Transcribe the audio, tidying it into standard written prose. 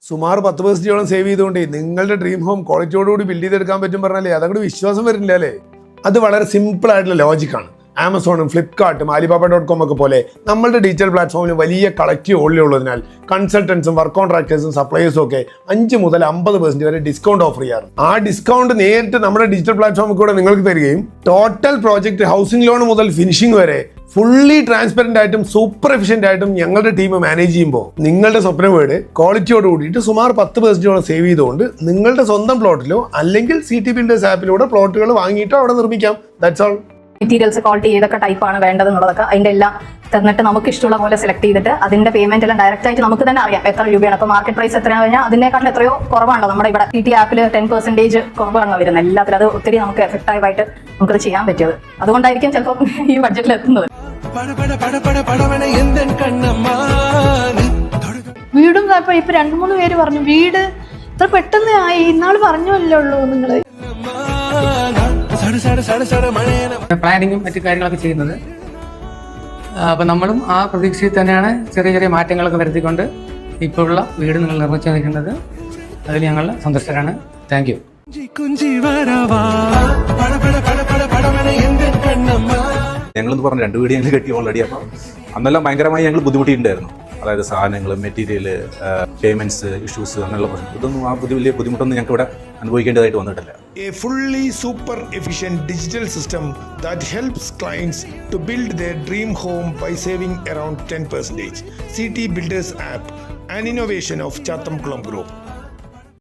സുമാർ 10% save ചെയ്തുകൊണ്ട് നിങ്ങളുടെ dream home ക്വാളിറ്റിയോടുകൂടി build ചെയ്തെടുക്കാൻ പറ്റും പറഞ്ഞാലേ അതങ്ങോട്ട് വിശ്വാസം വരുന്നില്ല അല്ലേ. അത് വളരെ സിമ്പിൾ ആയിട്ടുള്ള ലോജിക്കാണ്. ആമസോണും ഫ്ലിപ്കാർട്ടും Alibaba.com ഒക്കെ പോലെ നമ്മളുടെ ഡിജിറ്റൽ പ്ലാറ്റ്ഫോമിൽ വലിയ കളക്റ്റീവ് ഓൾറെഡി ഉള്ളതിനാൽ കൺസൾട്ടൻസും വർക്ക് കോൺട്രാക്ടേഴ്സും സപ്ലൈയേഴ്സും ഒക്കെ 5 മുതൽ 50% വരെ ഡിസ്കൗണ്ട് ഓഫർ ചെയ്യാറ്. ആ ഡിസ്കൗണ്ട് നേരിട്ട് നമ്മുടെ ഡിജിറ്റൽ പ്ലാറ്റ്ഫോമിൽ കൂടെ നിങ്ങൾക്ക് തരികയും ടോട്ടൽ പ്രോജക്റ്റ് ഹൗസിംഗ് ലോൺ മുതൽ ഫിനിഷിംഗ് വരെ ഫുള്ളി ട്രാൻസ്പെറന്റ് ആയിട്ടും സൂപ്പർ എഫിഷ്യന്റ് ആയിട്ടും ഞങ്ങളുടെ ടീം മാനേജ് ചെയ്യുമ്പോൾ നിങ്ങളുടെ സ്വപ്ന വീട് ക്വാളിറ്റിയോട് കൂടിയിട്ട് സുമാർ 10% സേവ് ചെയ്തുകൊണ്ട് നിങ്ങളുടെ സ്വന്തം പ്ലോട്ടിലോ അല്ലെങ്കിൽ സിറ്റി ബിൽഡേഴ്സ് ആപ്പിലൂടെ പ്ലോട്ടുകൾ വാങ്ങിയിട്ടോ അവിടെ നിർമ്മിക്കാം. That's all. മെറ്റീരിയൽസ് ക്വാളിറ്റി ഏതൊക്കെ ടൈപ്പാണ് വേണ്ടതെന്നുള്ളതൊക്കെ അതിന്റെ എല്ലാം തന്നിട്ട് നമുക്ക് ഇഷ്ടമുള്ള പോലെ സെലക്ട് ചെയ്തിട്ട് അതിന്റെ പേയ്മെന്റ് എല്ലാം ഡയറക്റ്റ് ആയിട്ട് നമുക്ക് തന്നെ അറിയാം എത്ര രൂപയാണ്. അപ്പോൾ മാർക്കറ്റ് പ്രൈസ് എത്രയാണെന്ന് കഴിഞ്ഞാൽ അതിനേക്കാളും എത്രയോ കുറവാണല്ലോ നമ്മുടെ ഇവിടെ സിറ്റി ആപ്പിൽ 10% കുറവാണ് വരുന്നത്. എല്ലാത്തിലും അത് ഒത്തിരി നമുക്ക് എഫക്റ്റീവ് ആയിട്ട് നമുക്കത് ചെയ്യാൻ പറ്റിയത്. അതുകൊണ്ടായിരിക്കും ചിലപ്പോൾ ഈ ബഡ്ജറ്റിൽ എത്തുന്നത്. വീടും ഇപ്പൊ 2-3 പേര് പറഞ്ഞു വീട് ഇത്ര പെട്ടെന്ന് ആയി, ഇന്നാള് പറഞ്ഞല്ലേ ഉള്ളൂ നിങ്ങള്. പ്ലാനിങ്ങും മറ്റു കാര്യങ്ങളൊക്കെ ചെയ്യുന്നത്. അപ്പം നമ്മളും ആ പ്രതീക്ഷയിൽ തന്നെയാണ് ചെറിയ ചെറിയ മാറ്റങ്ങളൊക്കെ വരുത്തിക്കൊണ്ട് ഇപ്പോഴുള്ള വീട് നിങ്ങൾ നിർമ്മിച്ചു നിൽക്കുന്നത്. അതിൽ ഞങ്ങൾ സന്തുഷ്ടരാണ്. Thank you. ഞങ്ങളെന്ന് പറഞ്ഞ 2 വീട് ഞങ്ങൾ കെട്ടി ഓൾറെഡി. അപ്പം അന്നെല്ലാം ഭയങ്കരമായി ഞങ്ങൾ ബുദ്ധിമുട്ടിയിട്ടുണ്ടായിരുന്നു. അതായത് സാധനങ്ങൾ, മെറ്റീരിയൽ, പേയ്മെന്റ്സ് ഇഷ്യൂസ്, അങ്ങനെയുള്ള പ്രശ്നം. ഇതൊന്നും ആ വലിയ ബുദ്ധിമുട്ടൊന്നും ഞങ്ങൾക്ക് ഇവിടെ അനുഭവിക്കേണ്ടതായിട്ട് വന്നിട്ടില്ല. A fully super efficient digital system that helps clients to build their dream home by saving around 10%. CT Builders app, an innovation of Chathamkulam Group.